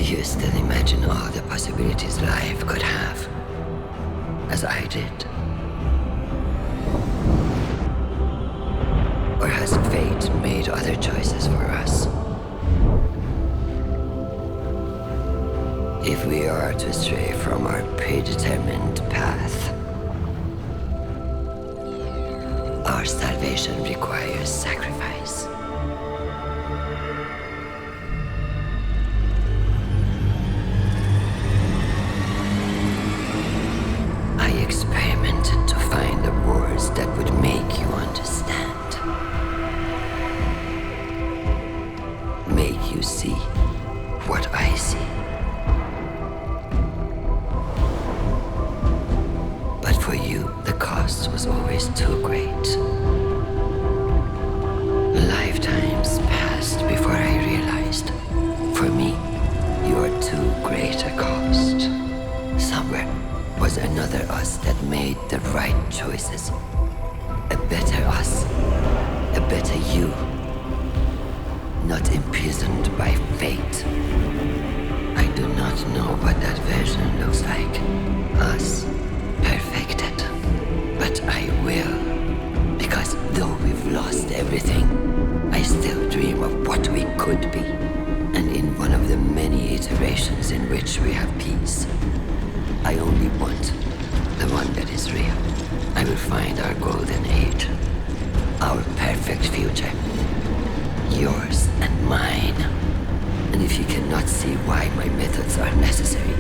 you still imagine all the possibilities life could have, as I did? Or has fate made other choices for us? If we are to stray from our predetermined path, our salvation requires sacrifice. I experimented to find the words that would make you understand. Make you see what I see. But for you, the cost was always too great. Lifetimes passed before I realized, for me, you are too great a cost. Somewhere was another us that made the right choices. A better us, a better you. Not imprisoned by fate. I do not know what that version looks like. Us, perfected. But I will. Because though we've lost everything, I still dream of what we could be. And in one of the many iterations in which we have peace, I only want the one that is real. I will find our golden age. Our perfect future. Yours and mine. And if you cannot see why my methods are necessary,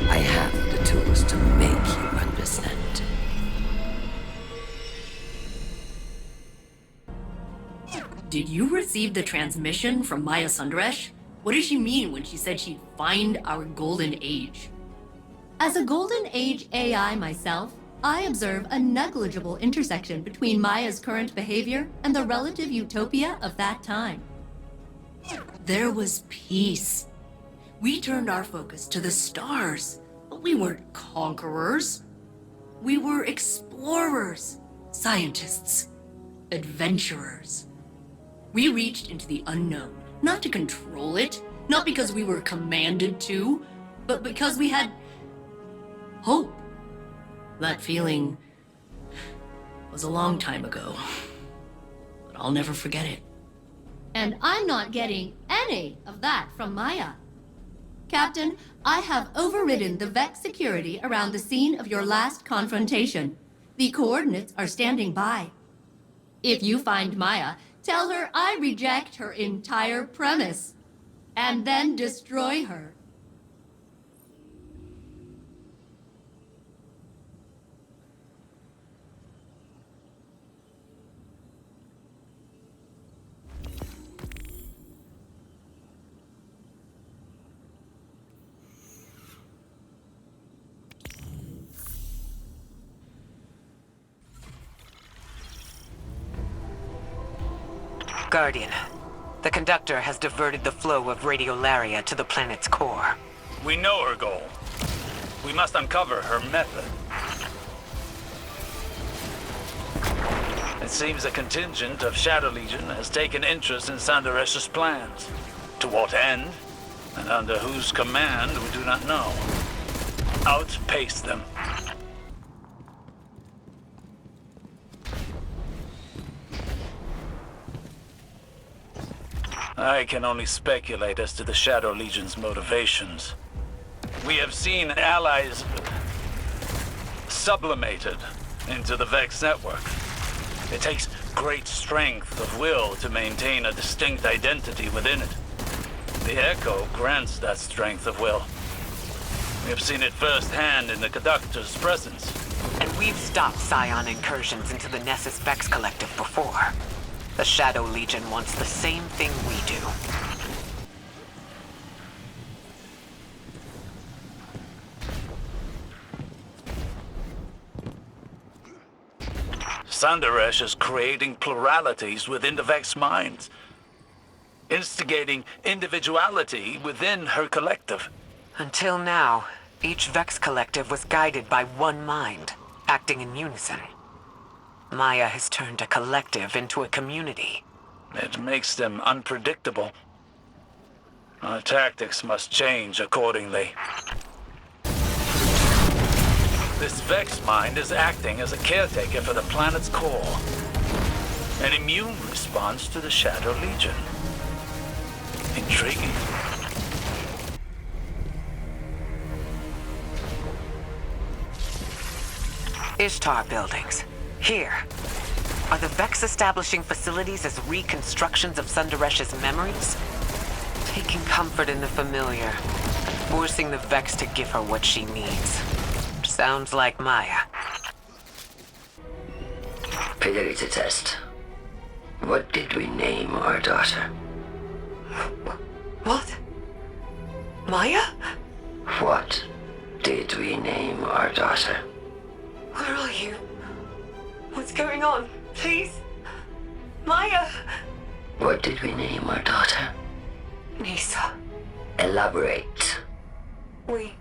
I have the tools to make you understand. Did you receive the transmission from Maya Sundaresh? What did she mean when she said she'd find our golden age? As a golden age AI myself, I observe a negligible intersection between Maya's current behavior and the relative utopia of that time. There was peace. We turned our focus to the stars, but we weren't conquerors. We were explorers, scientists, adventurers. We reached into the unknown, not to control it, not because we were commanded to, but because we had hope. That feeling was a long time ago, but I'll never forget it. And I'm not getting any of that from Maya. Captain, I have overridden the Vex security around the scene of your last confrontation. The coordinates are standing by. If you find Maya, tell her I reject her entire premise, and then destroy her. Guardian, the conductor has diverted the flow of radiolaria to the planet's core. We know her goal. We must uncover her method. It seems a contingent of Shadow Legion has taken interest in Sandaresh's plans. To what end, and under whose command, we do not know. Outpace them. I can only speculate as to the Shadow Legion's motivations. We have seen allies sublimated into the Vex network. It takes great strength of will to maintain a distinct identity within it. The Echo grants that strength of will. We have seen it firsthand in the Conductor's presence. And we've stopped Scion incursions into the Nessus Vex Collective before. The Shadow Legion wants the same thing we do. Sandaresh is creating pluralities within the Vex minds, instigating individuality within her collective. Until now, each Vex Collective was guided by one mind, acting in unison. Maya has turned a collective into a community. It makes them unpredictable. Our tactics must change accordingly. This Vex mind is acting as a caretaker for the planet's core. An immune response to the Shadow Legion. Intriguing. Ishtar buildings. Here. Are the Vex establishing facilities as reconstructions of Sundaresh's memories? Taking comfort in the familiar, forcing the Vex to give her what she needs. Sounds like Maya. Fidelity test. What did we name our daughter? What? Maya? What did we name our daughter? Where are you? What's going on? Please? Maya! What did we name our daughter? Nisa. Elaborate. We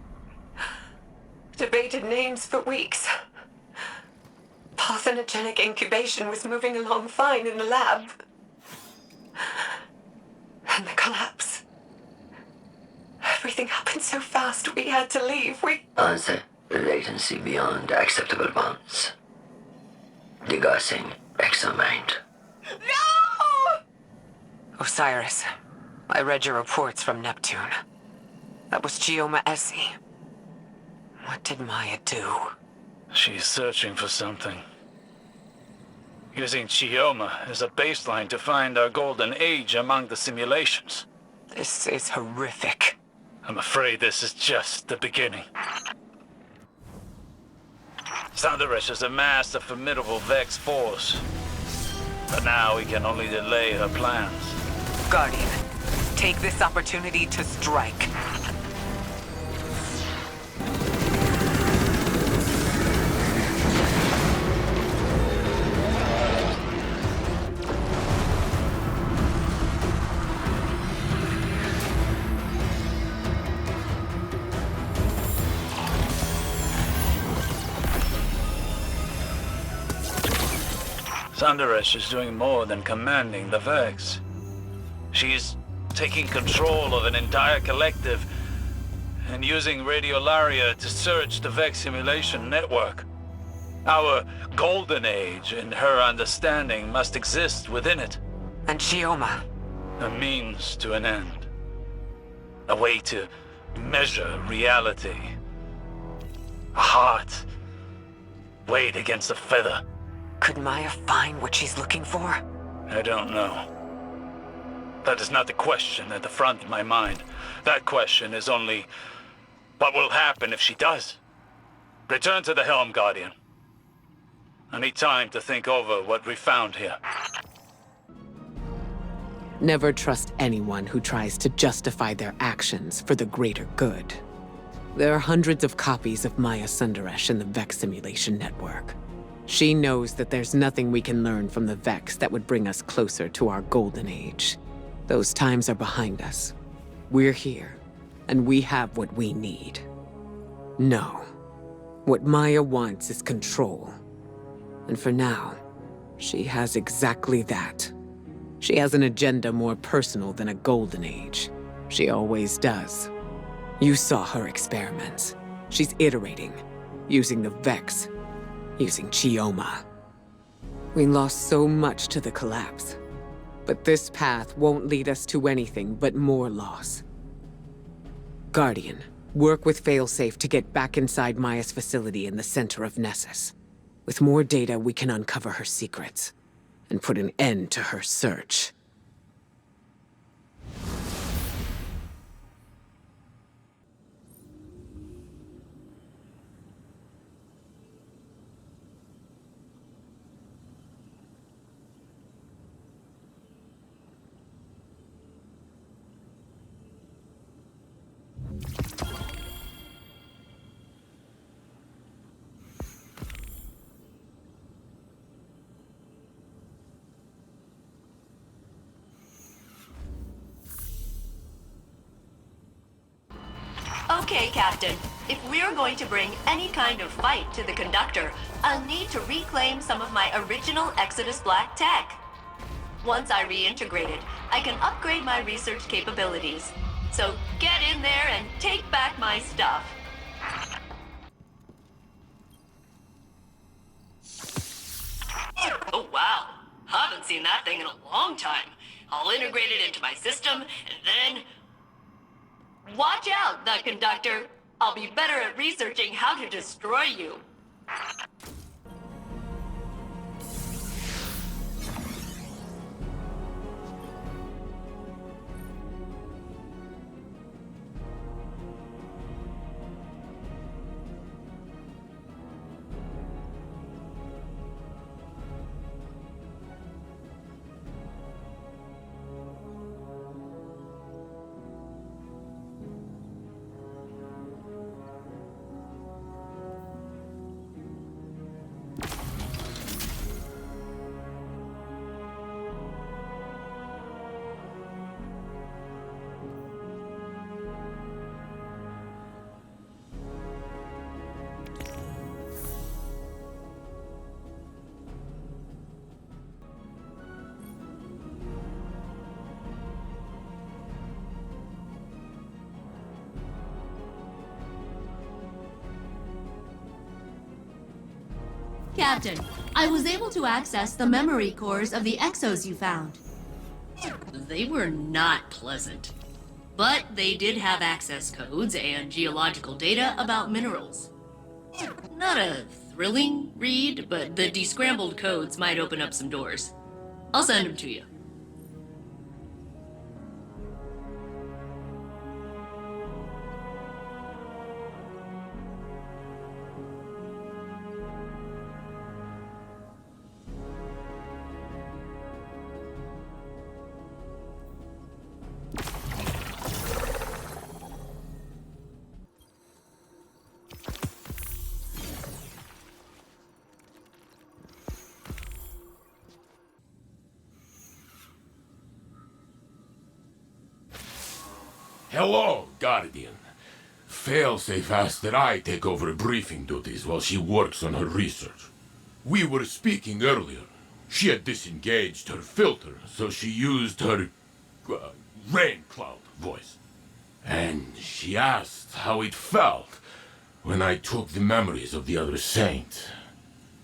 debated names for weeks. Parthenogenic incubation was moving along fine in the lab. And the collapse. Everything happened so fast, we had to leave. Answer. Latency beyond acceptable bounds. Degassing exomind. No! Osiris, I read your reports from Neptune. That was Chioma Essie. What did Maya do? She's searching for something. Using Chioma as a baseline to find our golden age among the simulations. This is horrific. I'm afraid this is just the beginning. Sundaresh has amassed a formidable Vex force. But now we can only delay her plans. Guardian, take this opportunity to strike. Sundaresh is doing more than commanding the Vex. She's taking control of an entire collective and using Radiolaria to search the Vex simulation network. Our golden age, in her understanding, must exist within it. And Chioma. A means to an end. A way to measure reality. A heart weighed against a feather. Could Maya find what she's looking for? I don't know. That is not the question at the front of my mind. That question is only, what will happen if she does? Return to the helm, Guardian. I need time to think over what we found here. Never trust anyone who tries to justify their actions for the greater good. There are hundreds of copies of Maya Sundaresh in the Vex simulation network. She knows that there's nothing we can learn from the Vex that would bring us closer to our golden age. Those times are behind us. We're here, and we have what we need. No. What Maya wants is control. And for now, she has exactly that. She has an agenda more personal than a golden age. She always does. You saw her experiments. She's iterating, using the Vex, using Chioma. We lost so much to the collapse. But this path won't lead us to anything but more loss. Guardian, work with Failsafe to get back inside Maya's facility in the center of Nessus. With more data, we can uncover her secrets and put an end to her search. Okay, Captain. If we're going to bring any kind of fight to the conductor, I'll need to reclaim some of my original Exodus Black tech. Once I reintegrate it, I can upgrade my research capabilities. So get in there and take back my stuff. Oh wow, haven't seen that thing in a long time. I'll integrate it into my system, and then... Watch out, the conductor. I'll be better at researching how to destroy you. Captain, I was able to access the memory cores of the exos you found. They were not pleasant. But they did have access codes and geological data about minerals. Not a thrilling read, but the descrambled codes might open up some doors. I'll send them to you. Hello, Guardian. Failsafe asked that I take over briefing duties while she works on her research. We were speaking earlier. She had disengaged her filter, so she used her rain cloud voice. And she asked how it felt when I took the memories of the other saint.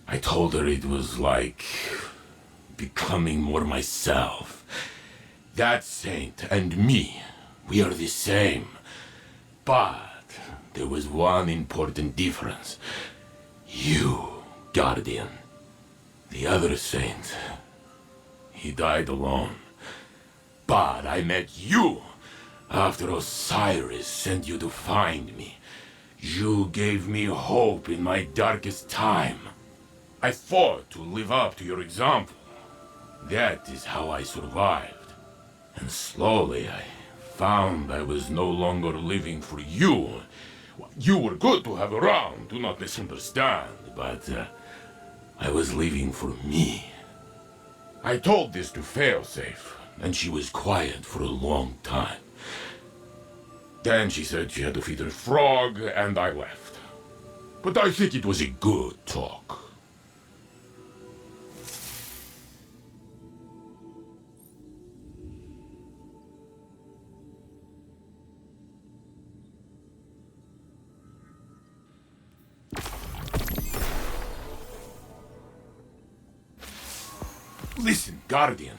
I told her it was like becoming more myself. That saint and me, we are the same. But there was one important difference. You, Guardian. The other saint, he died alone. But I met you after Osiris sent you to find me. You gave me hope in my darkest time. I fought to live up to your example. That is how I survived. And slowly I found I was no longer living for you. You were good to have around, do not misunderstand, but I was living for me. I told this to Failsafe, and she was quiet for a long time. Then she said she had to feed her frog, and I left. But I think it was a good talk. Listen, Guardian.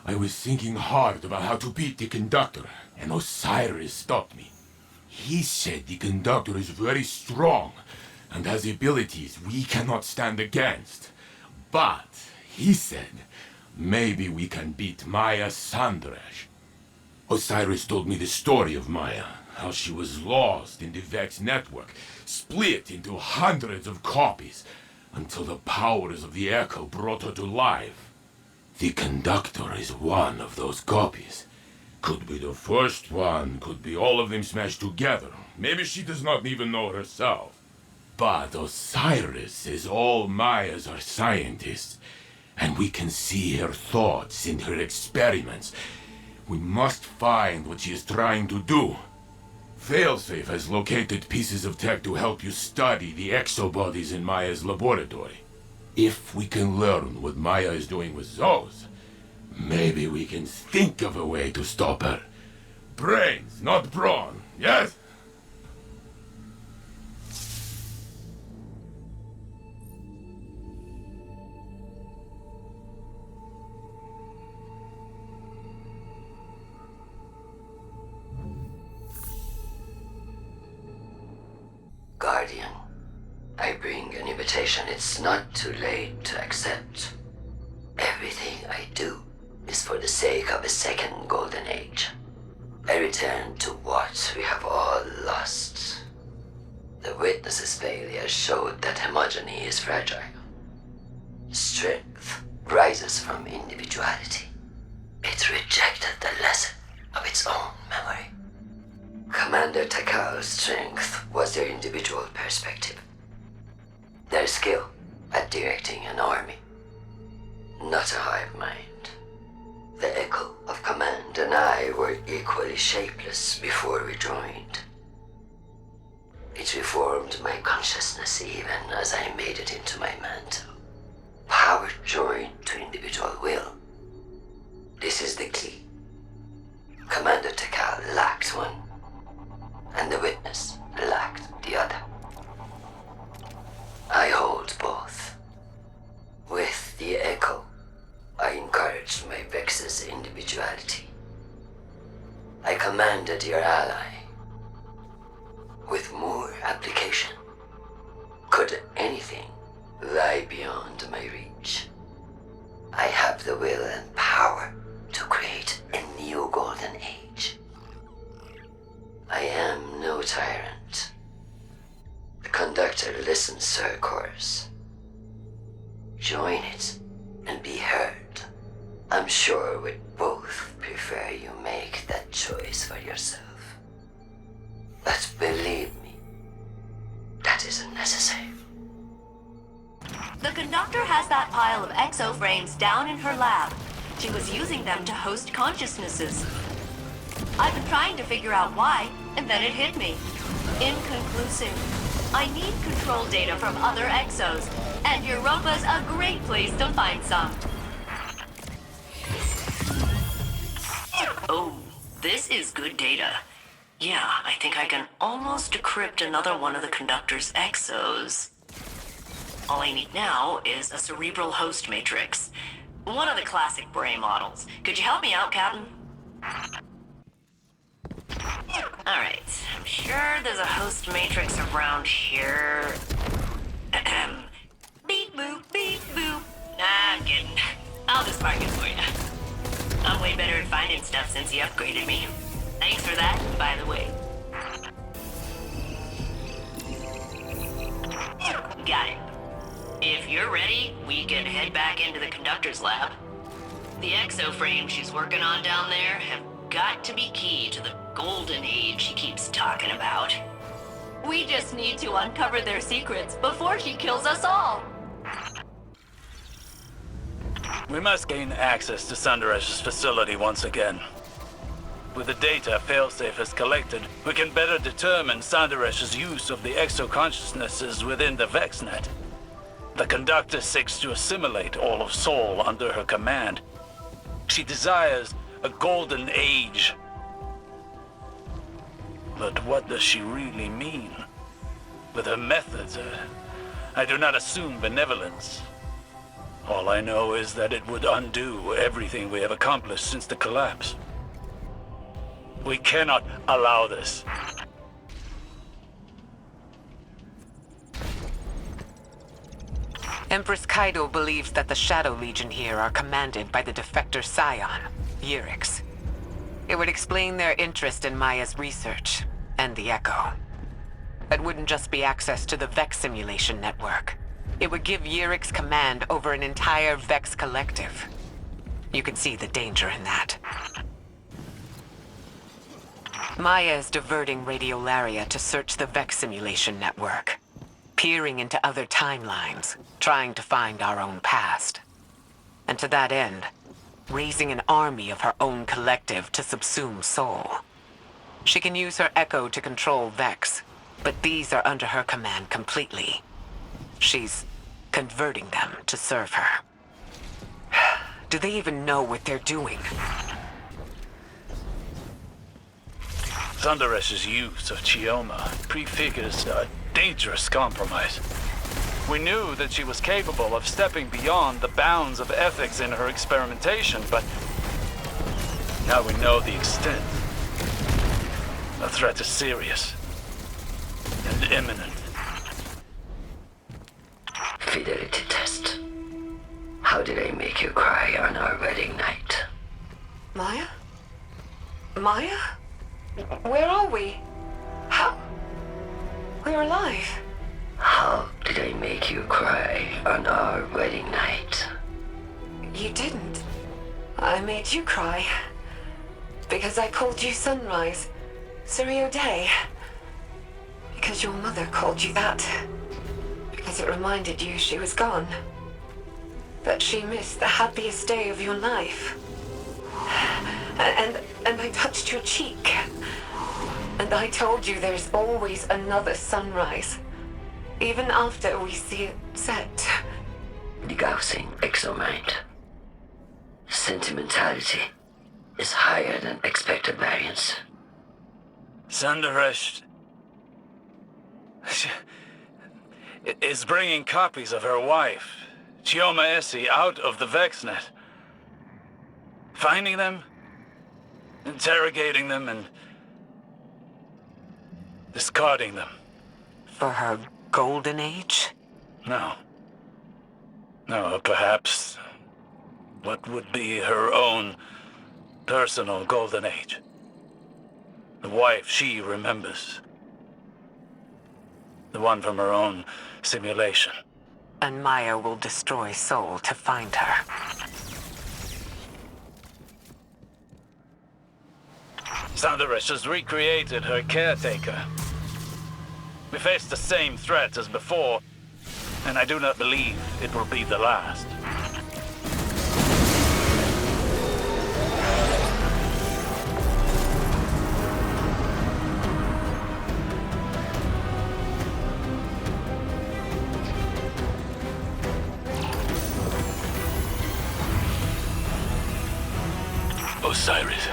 I was thinking hard about how to beat the conductor, and Osiris stopped me. He said the conductor is very strong, and has abilities we cannot stand against. But, he said, maybe we can beat Maya Sandaresh. Osiris told me the story of Maya, how she was lost in the Vex network, split into hundreds of copies, until the powers of the Echo brought her to life. The conductor is one of those copies. Could be the first one, could be all of them smashed together. Maybe she does not even know herself. But Osiris says all Mayas are scientists, and we can see her thoughts in her experiments. We must find what she is trying to do. Failsafe has located pieces of tech to help you study the exobodies in Maya's laboratory. If we can learn what Maya is doing with those, maybe we can think of a way to stop her. Brains, not brawn, yes? Guardian, I bring an invitation. It's not too late to accept. Everything I do is for the sake of a second golden age. I return to what we have all lost. The Witness's failure showed that homogeny is fragile. Strength rises from individuality. It rejected the lesson of its own memory. Commander Takal's strength was their individual perspective. Their skill at directing an army. Not a hive mind. The echo of command and I were equally shapeless before we joined. It reformed my consciousness even as I made it into my mantle. Power joined to individual will. This is the key. Commander Takal lacked one, and the Witness lacked the other. I hold both. With the echo, I encouraged my Vex's individuality. I commanded your ally. With more application, could anything lie beyond my reach? I have the will and power to create a new golden age. I am no tyrant. The conductor listens to her chorus. Join it and be heard. I'm sure we'd both prefer you make that choice for yourself. But believe me, that isn't necessary. The conductor has that pile of exoframes down in her lab. She was using them to host consciousnesses. I've been trying to figure out why, and then it hit me. Inconclusive. I need control data from other exos, and Europa's a great place to find some. Oh, this is good data. Yeah, I think I can almost decrypt another one of the conductor's exos. All I need now is a cerebral host matrix. One of the classic Bray models. Could you help me out, Captain? Alright, I'm sure there's a host matrix around here. Beep boop, beep boop. Nah, I'm kidding. I'll just mark it for you. I'm way better at finding stuff since he upgraded me. Thanks for that, by the way. Got it. If you're ready, we can head back into the conductor's lab. The exoframes she's working on down there have got to be key to the golden age she keeps talking about. We just need to uncover their secrets before she kills us all. We must gain access to Sundaresh's facility once again. With the data Failsafe has collected, we can better determine Sundaresh's use of the exo-consciousnesses within the VexNet. The conductor seeks to assimilate all of Sol under her command. She desires a golden age. But what does she really mean? With her methods, I do not assume benevolence. All I know is that it would undo everything we have accomplished since the collapse. We cannot allow this. Empress Kaido believes that the Shadow Legion here are commanded by the defector scion, Yurix. It would explain their interest in Maya's research, and the Echo. It wouldn't just be access to the Vex simulation network. It would give Yurix command over an entire Vex collective. You can see the danger in that. Maya is diverting Radiolaria to search the Vex simulation network, peering into other timelines, trying to find our own past. And to that end, raising an army of her own collective to subsume Sol. She can use her Echo to control Vex, but these are under her command completely. She's converting them to serve her. Do they even know what they're doing? Thunderesh's use of Chioma prefigures a dangerous compromise. We knew that she was capable of stepping beyond the bounds of ethics in her experimentation, but now we know the extent. The threat is serious and imminent. Fidelity test. How did I make you cry on our wedding night? Maya? Maya? Where are we? How? We're alive. How did I make you cry on our wedding night? You didn't. I made you cry. Because I called you Sunrise. Surrey Day. Because your mother called you that. Because it reminded you she was gone. That she missed the happiest day of your life. And I touched your cheek. And I told you there's always another sunrise. Even after we see it set. Degaussing exomind. Sentimentality is higher than expected variance. Thunderesh is bringing copies of her wife, Chioma Essie, out of the VexNet. Finding them, interrogating them, and discarding them. For her golden age? No. No, perhaps what would be her own personal golden age. The wife she remembers. The one from her own simulation. And Maya will destroy Soul to find her. Thunderesh has recreated her caretaker. We face the same threat as before, and I do not believe it will be the last. Osiris,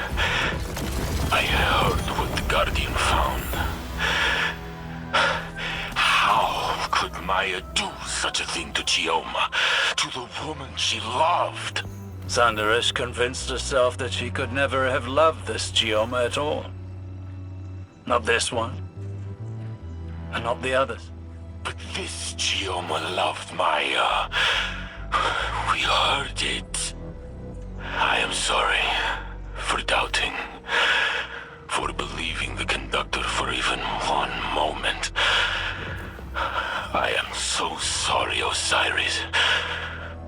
I heard what the Guardian found. How could Maya do such a thing to Chioma, to the woman she loved? Thunderesh convinced herself that she could never have loved this Chioma at all. Not this one, and not the others. But this Chioma loved Maya. We heard it. I am sorry for doubting, for believing the conductor for even one moment. I am so sorry, Osiris,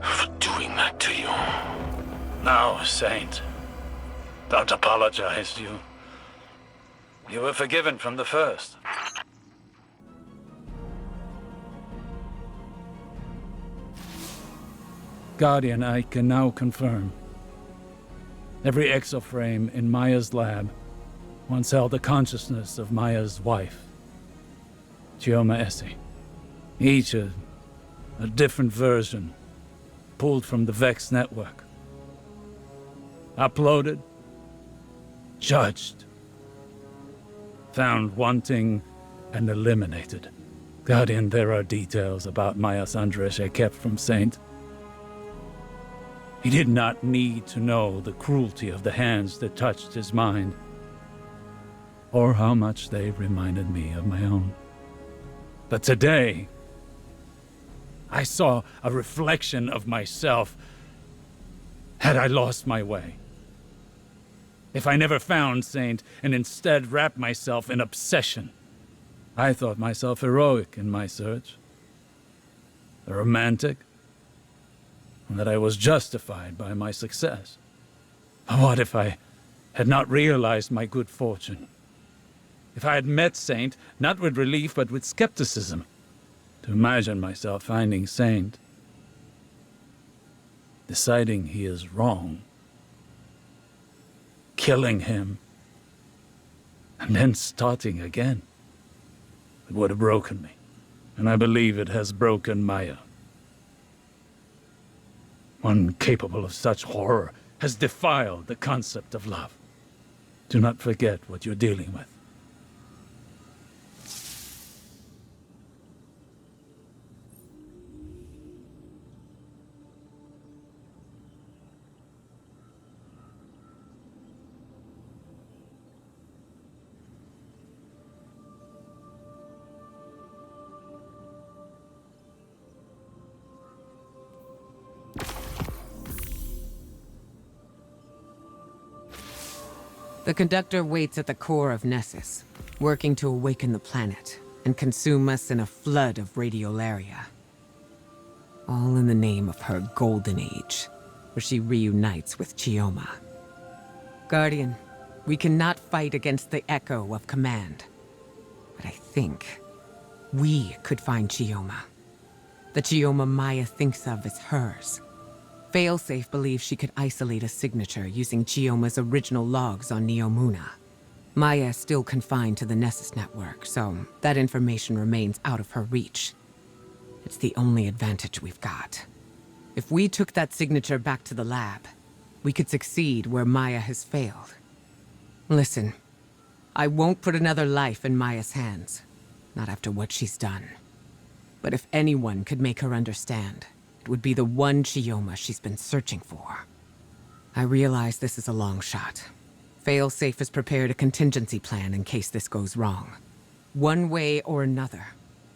for doing that to you. No, Saint. Don't apologize. You were forgiven from the first. Guardian, I can now confirm. Every exoframe in Maya's lab once held the consciousness of Maya's wife, Chioma Essie. Each a different version, pulled from the Vex network. Uploaded, judged, found wanting, and eliminated. Guardian, there are details about Maya Thunderesh I kept from Saint. He did not need to know the cruelty of the hands that touched his mind, or how much they reminded me of my own. But today, I saw a reflection of myself had I lost my way. If I never found Saint and instead wrapped myself in obsession, I thought myself heroic in my search, a romantic, and that I was justified by my success. What if I had not realized my good fortune? If I had met Saint, not with relief, but with skepticism, to imagine myself finding Saint, deciding he is wrong, killing him, and then starting again, it would have broken me, and I believe it has broken Maya. One capable of such horror has defiled the concept of love. Do not forget what you're dealing with. The conductor waits at the core of Nessus, working to awaken the planet and consume us in a flood of radiolaria. All in the name of her golden age, where she reunites with Chioma. Guardian, we cannot fight against the echo of command. But I think we could find Chioma. The Chioma Maya thinks of as hers. Failsafe believes she could isolate a signature using Chioma's original logs on Neomuna. Maya is still confined to the Nessus network, so that information remains out of her reach. It's the only advantage we've got. If we took that signature back to the lab, we could succeed where Maya has failed. Listen, I won't put another life in Maya's hands, not after what she's done. But if anyone could make her understand, it would be the one Chioma she's been searching for. I realize this is a long shot. Failsafe has prepared a contingency plan in case this goes wrong. One way or another,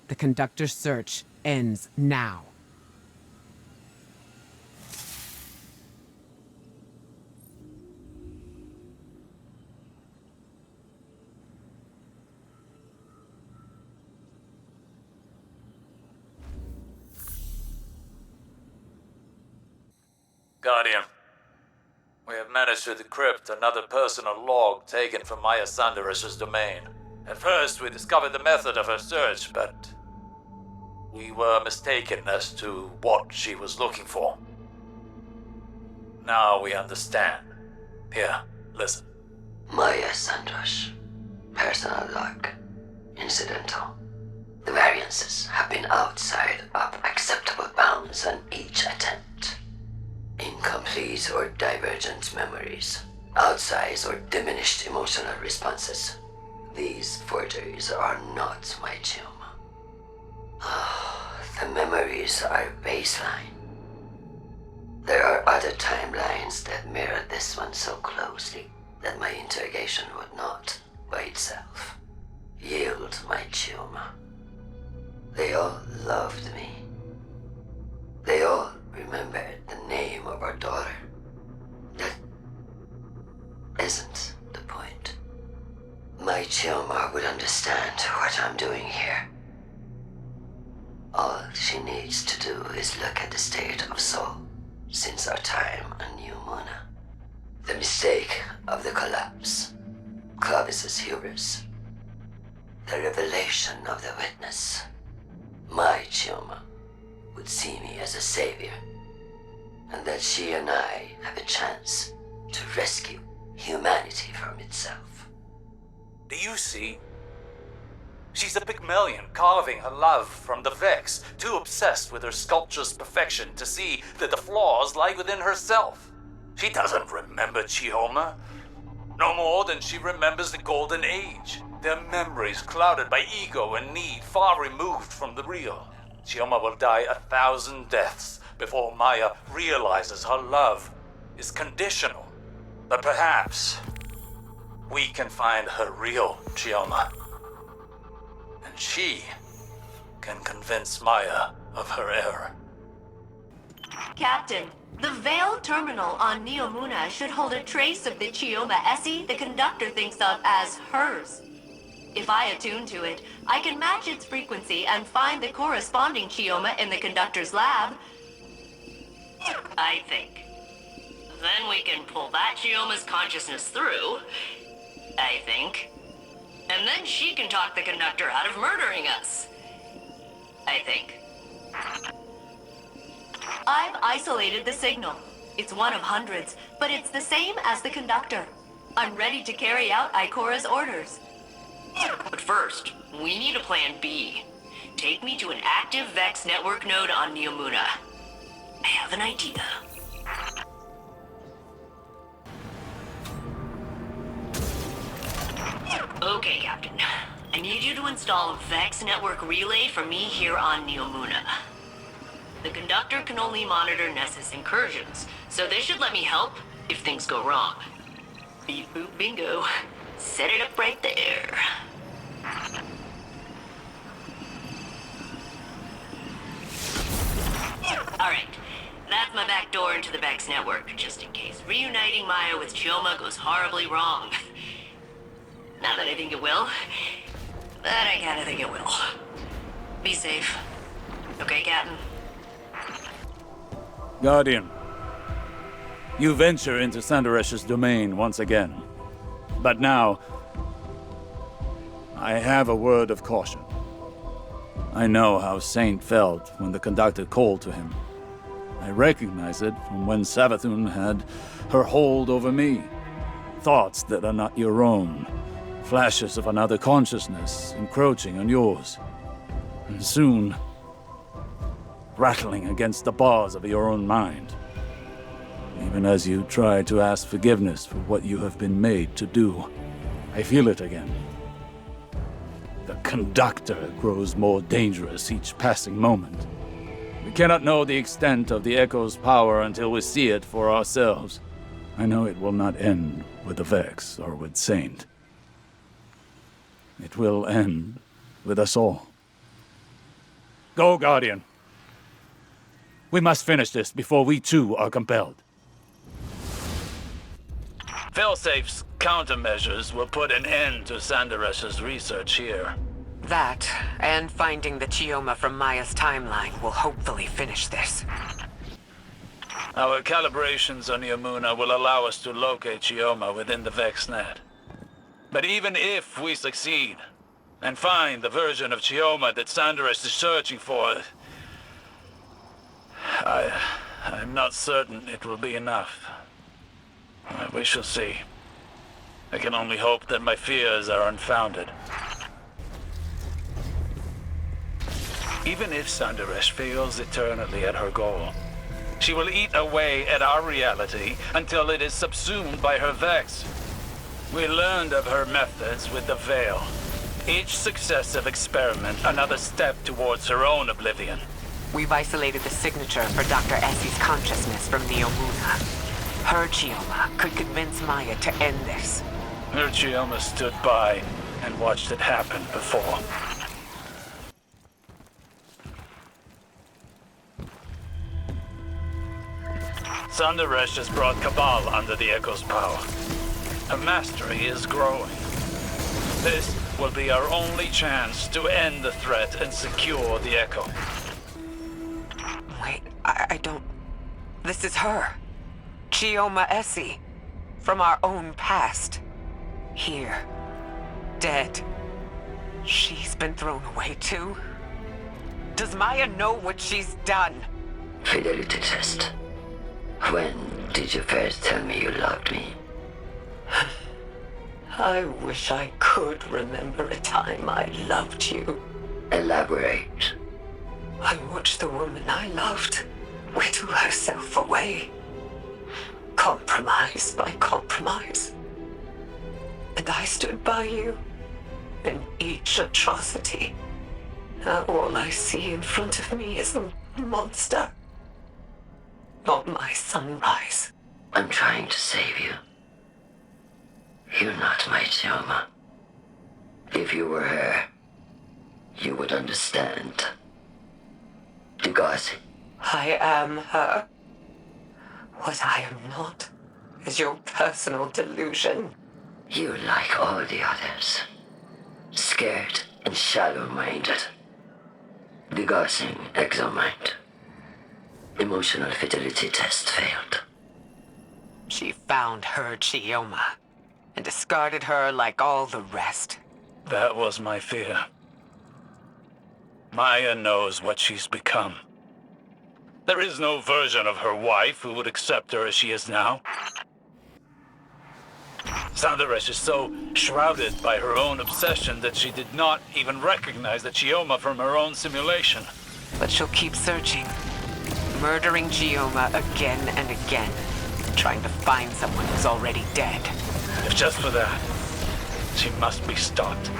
the conductor's search ends now. Guardian, we have managed to decrypt another personal log taken from Maya Sanderish's domain. At first, we discovered the method of her search, but we were mistaken as to what she was looking for. Now we understand. Here, listen. Maya Sandrash. Personal log. Incidental. The variances have been outside of acceptable bounds on each attempt. Incomplete or divergent memories. Outsized or diminished emotional responses. These forgeries are not my Chioma. The memories are baseline. There are other timelines that mirror this one so closely that my interrogation would not, by itself, yield my Chioma. They all loved me. They all remembered the name of our daughter. That isn't the point. My Chioma would understand what I'm doing here. All she needs to do is look at the state of Soul since our time on Neomuna. The mistake of the collapse, Clovis's hubris, the revelation of the witness. My Chioma would see me as a savior, and that she and I have a chance to rescue humanity from itself. Do you see? She's a Pygmalion carving her love from the Vex, too obsessed with her sculpture's perfection to see that the flaws lie within herself. She doesn't remember Chioma, no more than she remembers the Golden Age. Their memories clouded by ego and need far removed from the real. Chioma will die 1,000 deaths before Maya realizes her love is conditional. But perhaps we can find her real Chioma. And she can convince Maya of her error. Captain, the Veil terminal on Neomuna should hold a trace of the Chioma Essie the conductor thinks of as hers. If I attune to it, I can match its frequency and find the corresponding Chioma in the conductor's lab. I think. Then we can pull that Chioma's consciousness through, I think. And then she can talk the conductor out of murdering us, I think. I've isolated the signal. It's one of hundreds, but it's the same as the conductor. I'm ready to carry out Ikora's orders. But first, we need a plan B. Take me to an active Vex network node on Neomuna. I have an idea. Okay, Captain. I need you to install a Vex network relay for me here on Neomuna. The conductor can only monitor Nessus incursions, so this should let me help if things go wrong. Beep boop bingo. Set it up right there. Alright, that's my back door into the Vex network, just in case reuniting Maya with Chioma goes horribly wrong. Not that I think it will. But I kinda think it will. Be safe. Okay, Captain? Guardian, you venture into Sandaresh's domain once again. But now, I have a word of caution. I know how Saint felt when the conductor called to him. I recognize it from when Savathun had her hold over me. Thoughts that are not your own. Flashes of another consciousness encroaching on yours. And soon, rattling against the bars of your own mind. Even as you try to ask forgiveness for what you have been made to do, I feel it again. The conductor grows more dangerous each passing moment. We cannot know the extent of the Echo's power until we see it for ourselves. I know it will not end with the Vex or with Saint. It will end with us all. Go, Guardian. We must finish this before we too are compelled. Failsafe's countermeasures will put an end to Sandaresh's research here. That, and finding the Chioma from Maya's timeline will hopefully finish this. Our calibrations on Yamuna will allow us to locate Chioma within the VexNet. But even if we succeed, and find the version of Chioma that Sandaresh is searching for, I'm not certain it will be enough. We shall see. I can only hope that my fears are unfounded. Even if Sandaresh fails eternally at her goal, she will eat away at our reality until it is subsumed by her Vex. We learned of her methods with the Veil. Each successive experiment another step towards her own oblivion. We've isolated the signature for Dr. Essie's consciousness from Neomuna. Her Chioma could convince Maya to end this. Her Chioma stood by and watched it happen before. Sandaresh has brought Cabal under the Echo's power. Her mastery is growing. This will be our only chance to end the threat and secure the Echo. Wait, I don't... This is her. Chioma Essie. From our own past. Here. Dead. She's been thrown away too? Does Maya know what she's done? Fidelity test. When did you first tell me you loved me? I wish I could remember a time I loved you. Elaborate. I watched the woman I loved whittle herself away. Compromise by compromise. And I stood by you in each atrocity. Now all I see in front of me is a monster. Not my sunrise. I'm trying to save you. You're not my Chioma. If you were her, you would understand. Degassi. I am her. What I am not is your personal delusion. You're like all the others. Scared and shallow-minded. Degassing exomind. Emotional fidelity test failed. She found her Chioma and discarded her like all the rest. That was my fear. Maya knows what she's become. There is no version of her wife who would accept her as she is now. Sandaresh is so shrouded by her own obsession that she did not even recognize the Chioma from her own simulation. But she'll keep searching. Murdering Chioma again and again. Trying to find someone who's already dead. If just for that, she must be stopped.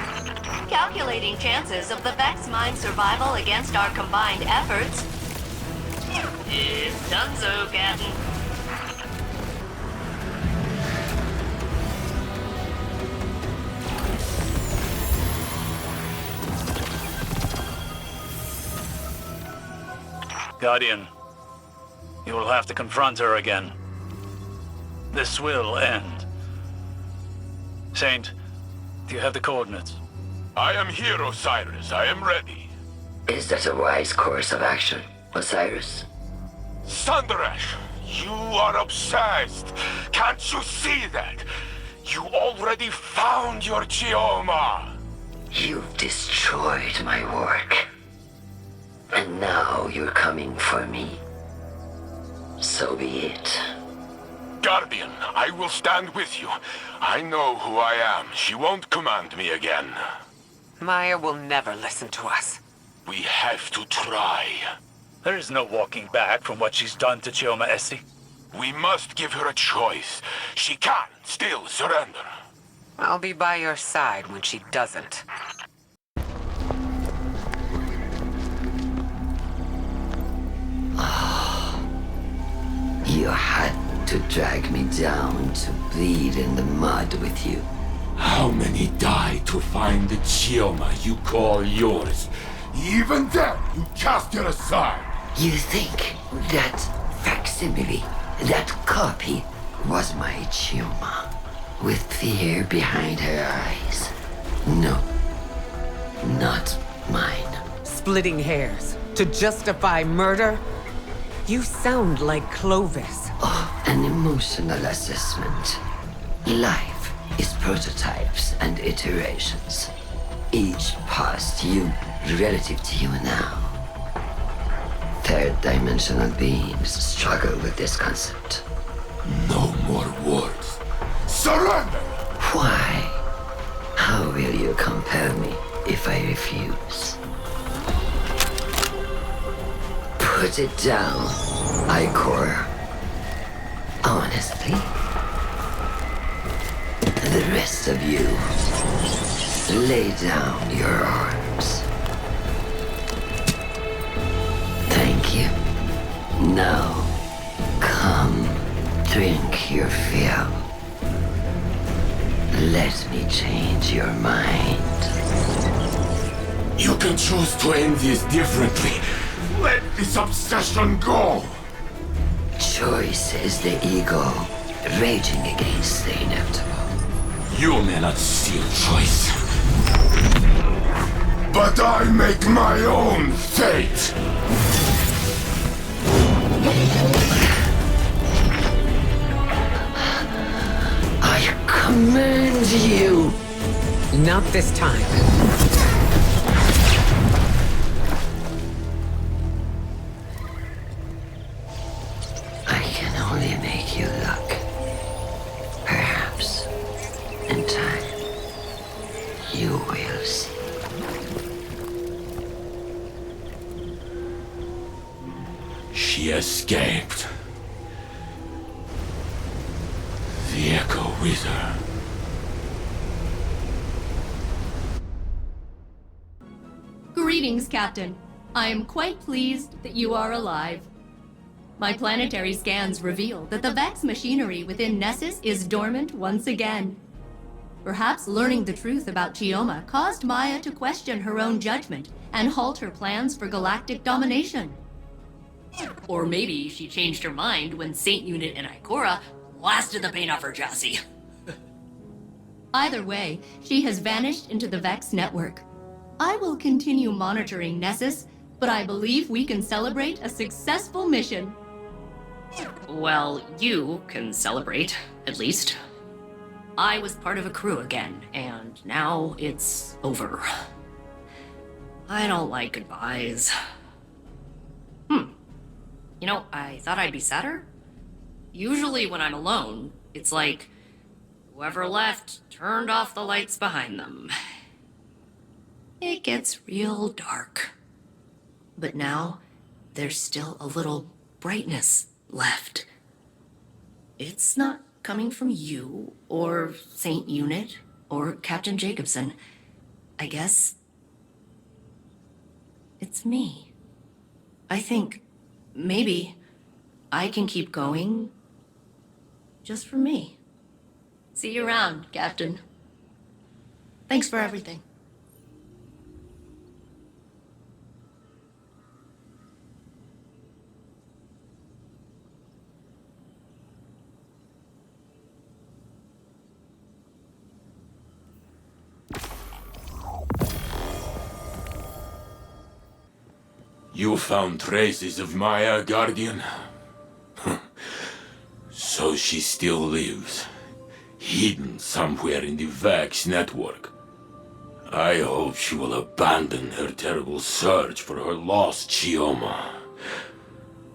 Calculating chances of the Vex Mind survival against our combined efforts. It's done so, Captain. Guardian, you will have to confront her again. This will end. Saint, Do you have the coordinates? I am here, Osiris. I am ready. Is that a wise course of action, Osiris? Sundaresh, you are obsessed. Can't you see that? You already found your Chioma. You've destroyed my work. And now you're coming for me. So be it. Guardian, I will stand with you. I know who I am. She won't command me again. Maya will never listen to us. We have to try. There is no walking back from what she's done to Chioma Essie. We must give her a choice. She can still surrender. I'll be by your side when she doesn't. You had to drag me down to bleed in the mud with you. How many died to find the Chioma you call yours? Even then, you cast her aside. You think that facsimile, that copy, was my Chioma, with fear behind her eyes? No, not mine. Splitting hairs to justify murder? You sound like Clovis. Oh, an emotional assessment. Life is prototypes and iterations. Each past you relative to you now. Third-dimensional beings struggle with this concept. No more words. Surrender! Why? How will you compel me if I refuse? Put it down, Icor. Honestly, the rest of you, lay down your arms. Thank you. Now, come, drink your fill. Let me change your mind. You can choose to end this differently. Let this obsession go! Choice is the ego raging against the inevitable. You may not see choice. But I make my own fate! I command you! Not this time. I can only make you look. Perhaps, in time, you will see. She escaped. The Echo with her. Greetings, Captain. I am quite pleased that you are alive. My planetary scans reveal that the Vex machinery within Nessus is dormant once again. Perhaps learning the truth about Chioma caused Maya to question her own judgment and halt her plans for galactic domination. Or maybe she changed her mind when Saint Unit and Ikora blasted the paint off her chassis. Either way, she has vanished into the Vex network. I will continue monitoring Nessus, but I believe we can celebrate a successful mission. Well, you can celebrate, at least. I was part of a crew again, and now it's over. I don't like goodbyes. You know, I thought I'd be sadder. Usually when I'm alone, it's like, whoever left turned off the lights behind them. It gets real dark. But now, there's still a little brightness left. It's not coming from you, or Saint Unit, or Captain Jacobson. I guess it's me. I think maybe I can keep going just for me. See you around, Captain. Thanks for everything. You found traces of Maya, Guardian? So she still lives, hidden somewhere in the Vex network. I hope she will abandon her terrible search for her lost Chioma.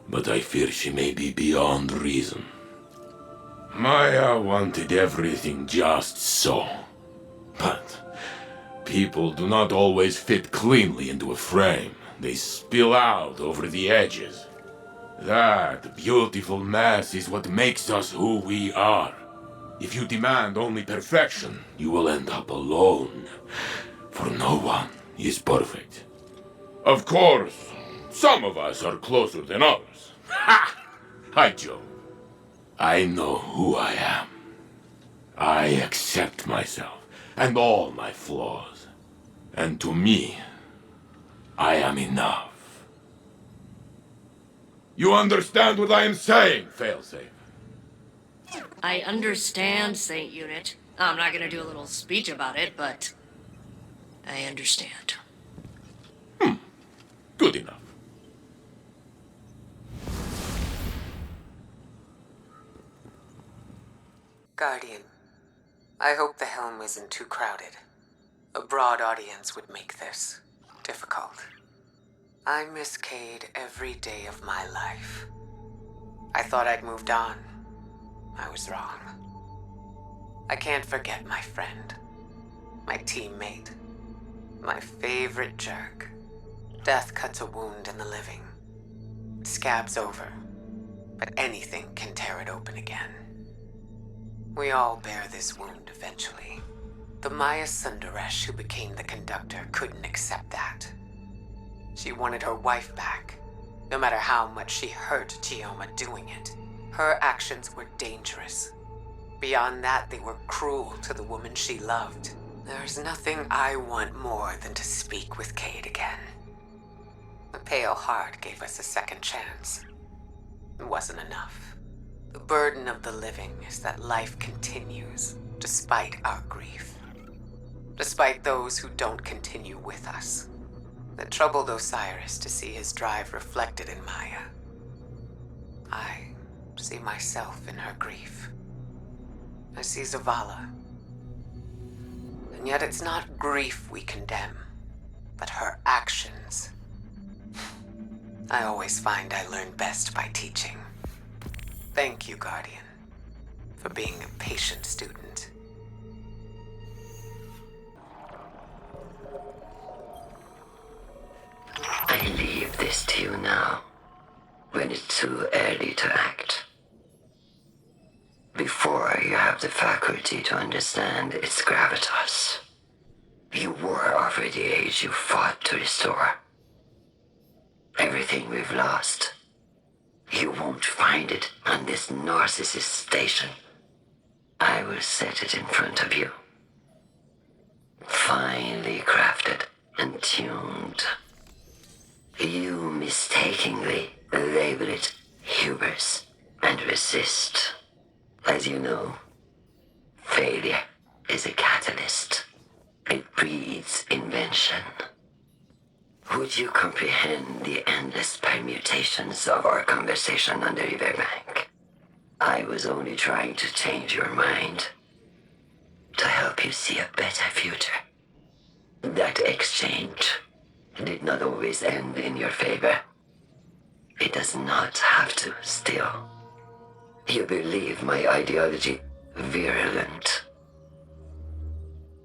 But I fear she may be beyond reason. Maya wanted everything just so. But people do not always fit cleanly into a frame. They spill out over the edges. That beautiful mess is what makes us who we are. If you demand only perfection, you will end up alone. For no one is perfect. Of course, some of us are closer than others. Ha! I joke. I know who I am. I accept myself and all my flaws. And to me, I am enough. You understand what I am saying, Failsafe? I understand, Saint Unit. I'm not gonna do a little speech about it, but I understand. Good enough. Guardian, I hope the helm isn't too crowded. A broad audience would make this difficult. I miss Cade every day of my life. I thought I'd moved on. I was wrong. I can't forget my friend, my teammate, my favorite jerk. Death cuts a wound in the living. It scabs over, but anything can tear it open again. We all bear this wound eventually. The Maya Sundaresh who became the conductor couldn't accept that. She wanted her wife back, no matter how much she hurt Chioma doing it. Her actions were dangerous. Beyond that, they were cruel to the woman she loved. There's nothing I want more than to speak with Cade again. The Pale Heart gave us a second chance. It wasn't enough. The burden of the living is that life continues, despite our grief. Despite those who don't continue with us. It troubled Osiris to see his drive reflected in Maya. I see myself in her grief. I see Zavala. And yet it's not grief we condemn, but her actions. I always find I learn best by teaching. Thank you, Guardian, for being a patient student. I leave this to you now, when it's too early to act. Before you have the faculty to understand its gravitas. You were of the age you fought to restore. Everything we've lost, you won't find it on this narcissist station. I will set it in front of you. Finely crafted and tuned. You mistakenly label it hubris and resist. As you know, failure is a catalyst. It breeds invention. Would you comprehend the endless permutations of our conversation on the riverbank? I was only trying to change your mind, to help you see a better future. That exchange did not always end in your favor. It does not have to still. You believe my ideology virulent.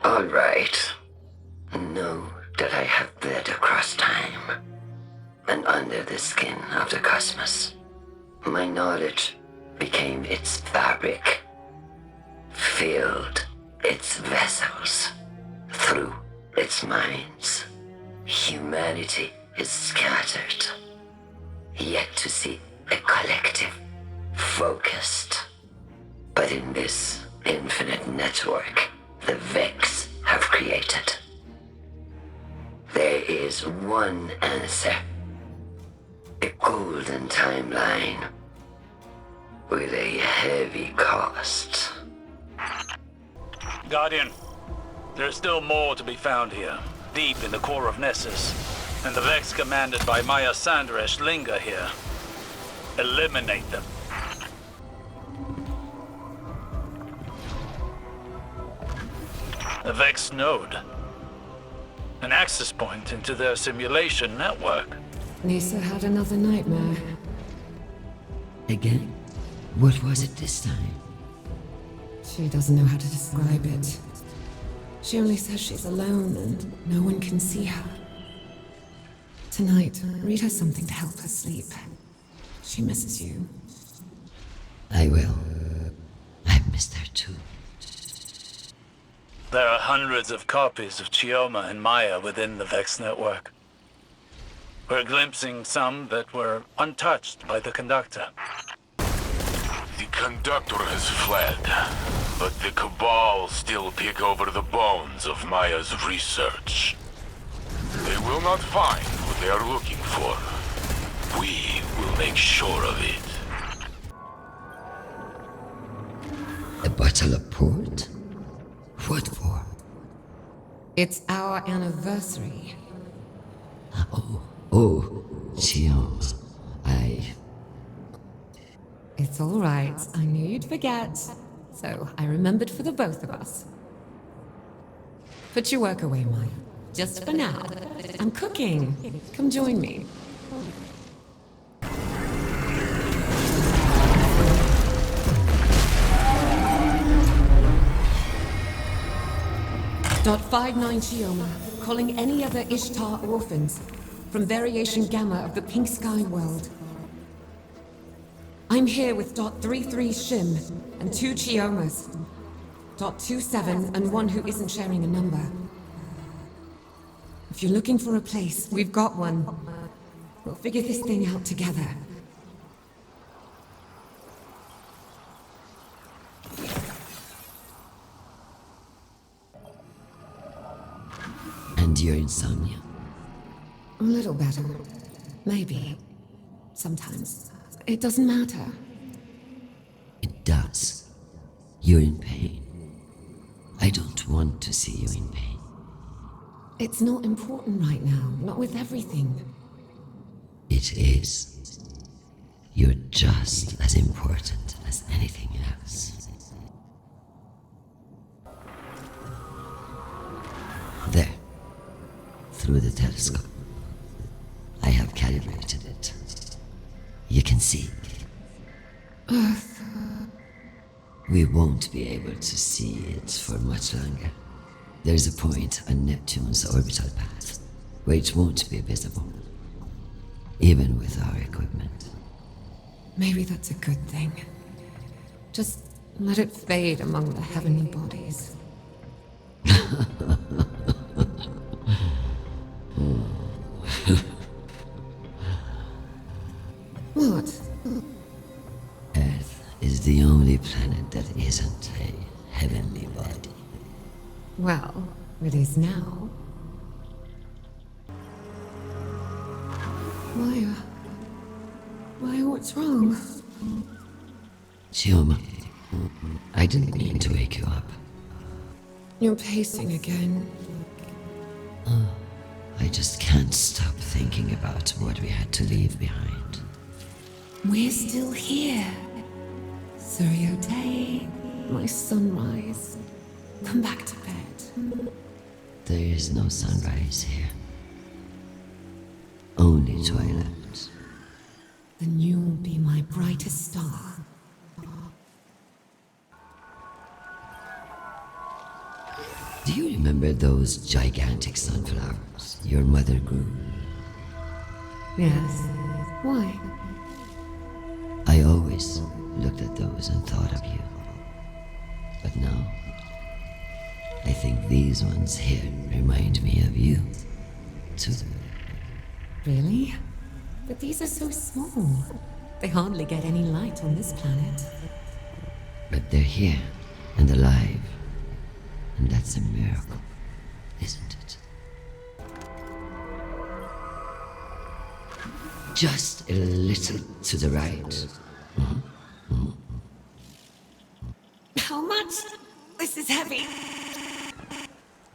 All right. Know that I have bled across time and under the skin of the cosmos. My knowledge became its fabric, filled its vessels, through its minds. Humanity is scattered, yet to see a collective, focused. But in this infinite network the Vex have created, there is one answer. A golden timeline with a heavy cost. Guardian, there's still more to be found here, deep in the core of Nessus. and the Vex commanded by Maya Sanderesh linger here. Eliminate them. The Vex node. An access point into their simulation network. Lisa had another nightmare. Again? What was it this time? She doesn't know how to describe it. She only says she's alone and no one can see her. Tonight, read her something to help her sleep. She misses you. I will. I missed her too. There are hundreds of copies of Chioma and Maya within the Vex network. We're glimpsing some that were untouched by the conductor. The conductor has fled, but the Cabal still pick over the bones of Maya's research. They will not find what they are looking for. We will make sure of it. A bottle of port? What for? It's our anniversary. Oh, Chioma. It's all right. I knew you'd forget. So I remembered for the both of us. Put your work away, Maya. Just for now. I'm cooking. Come join me. .59 Chioma, calling any other Ishtar orphans from Variation Gamma of the Pink Sky World. I'm here with .33 Shim and 2 Chiomas. .27 and one who isn't sharing a number. If you're looking for a place, we've got one. We'll figure this thing out together. And your insomnia? A little better. Maybe. Sometimes. It doesn't matter. It does. You're in pain. I don't want to see you in pain. It's not important right now. Not with everything. It is. You're just as important as anything else. There. Through the telescope. I have calibrated it. You can see. Earth. We won't be able to see it for much longer. There's a point on Neptune's orbital path where it won't be visible, even with our equipment. Maybe that's a good thing. Just let it fade among the heavenly bodies. What? Earth is the only planet that isn't a heavenly body. Well, it is now. Why, what's wrong? Chioma, I didn't mean to wake you up. You're pacing again. I just can't stop thinking about what we had to leave behind. We're still here. Suryote, my sunrise. Come back to bed. There is no sunrise here. Only twilight. Then you'll be my brightest star. Do you remember those gigantic sunflowers your mother grew? Yes. Why? I always looked at those and thought of you. But now, I think these ones here remind me of you, too. Really? But these are so small. They hardly get any light on this planet. But they're here and alive. And that's a miracle, isn't it? Just a little to the right. How much? This is heavy.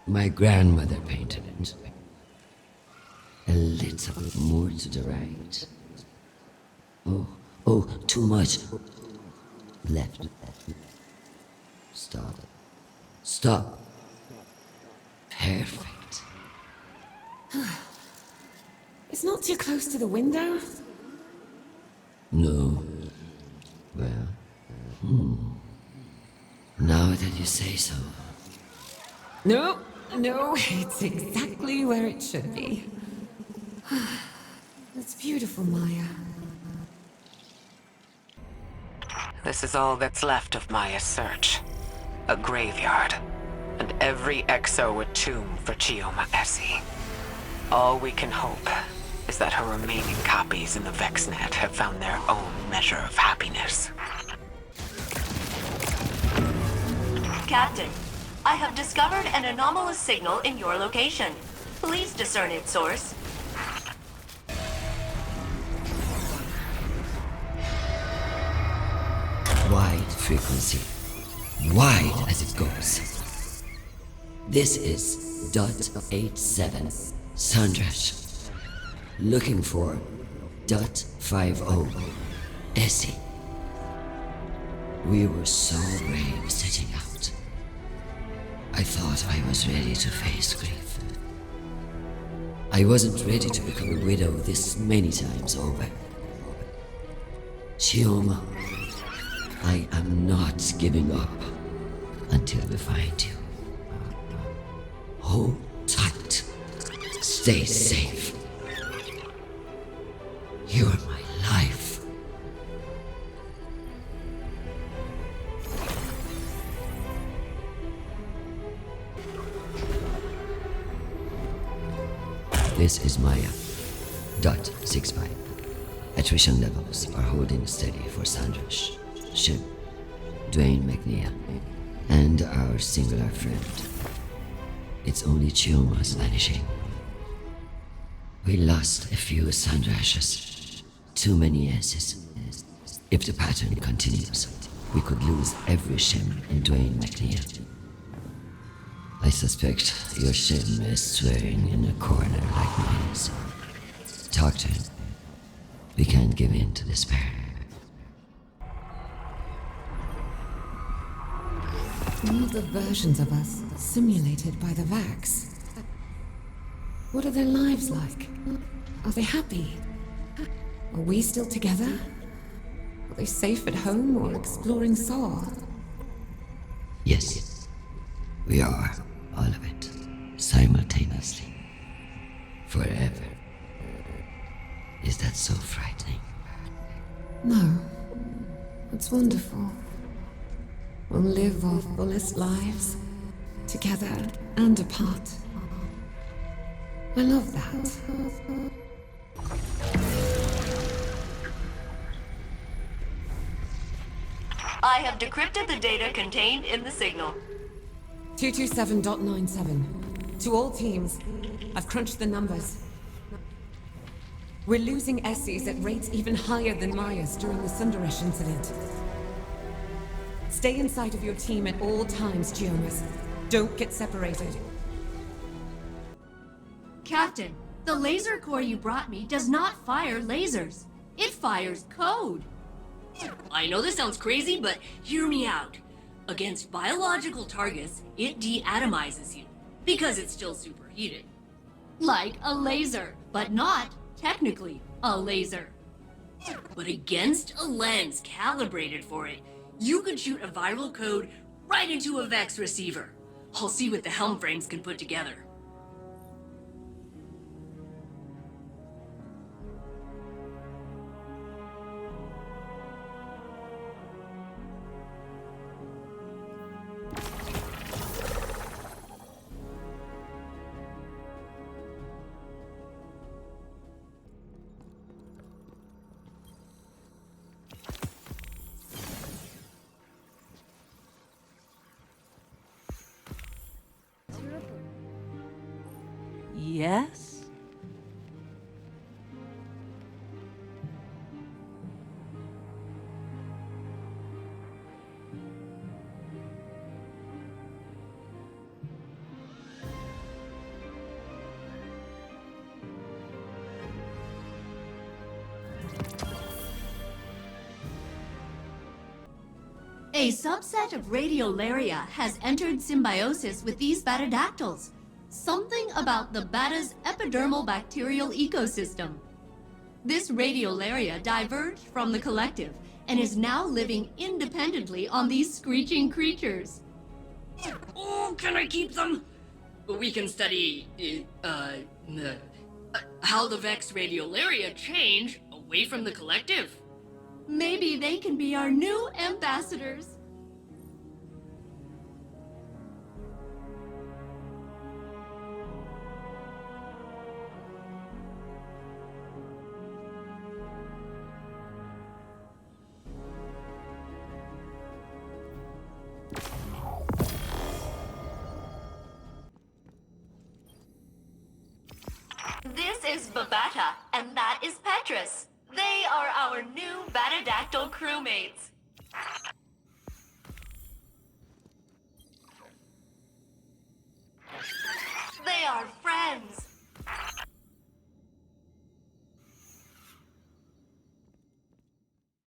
My grandmother painted it. A little more to the right. Oh, too much. Left. Stop. Perfect. It's not too close to the window. No. Well, now that you say so. No, it's exactly where it should be. It's beautiful, Maya. This is all that's left of Maya's search. A graveyard. And every exo a tomb for Chioma Essie. All we can hope is that her remaining copies in the VexNet have found their own measure of happiness. Captain, I have discovered an anomalous signal in your location. Please discern its source. Wide frequency. Wide as it goes. This is .87 Sandrash. Looking for .50 Essie. We were so brave setting out. I thought I was ready to face grief. I wasn't ready to become a widow this many times over. Chioma, I am not giving up until we find you. Hold tight. Stay safe. You're my life. This is Maya. .65. Attrition levels are holding steady for Sandrash, Shim, Dwayne McNeil, and our singular friend. It's only Chioma's vanishing. We lost a few Sandrashas. Too many S's. If the pattern continues, we could lose every Shim in Dwayne McNeil. I suspect your Shim is swearing in a corner like mine is. Talk to him. We can't give in to despair. All the versions of us simulated by the Vax. What are their lives like? Are they happy? Are we still together? Are they safe at home or exploring Saw? Yes, we are. All of it. Simultaneously. Forever. Is that so frightening? No. It's wonderful. We'll live our fullest lives, together and apart. I love that. I have decrypted the data contained in the signal. 227.97. To all teams, I've crunched the numbers. We're losing Essies at rates even higher than Maya's during the Sundaresh incident. Stay inside of your team at all times, Chiomas. Don't get separated. Captain, the laser core you brought me does not fire lasers. It fires code. I know this sounds crazy, but hear me out. Against biological targets, it deatomizes you, because it's still superheated. Like a laser, but not technically a laser. But against a lens calibrated for it, you could shoot a viral code right into a Vex receiver. I'll see what the helm frames can put together. Yes? A subset of Radiolaria has entered symbiosis with these batadactyls. Something about the bata's epidermal bacterial ecosystem. This Radiolaria diverged from the collective and is now living independently on these screeching creatures. Oh, can I keep them? We can study, how the Vex Radiolaria change away from the collective. Maybe they can be our new ambassadors. This is Babata, and that is Petrus. They are our new Batadactyl crewmates.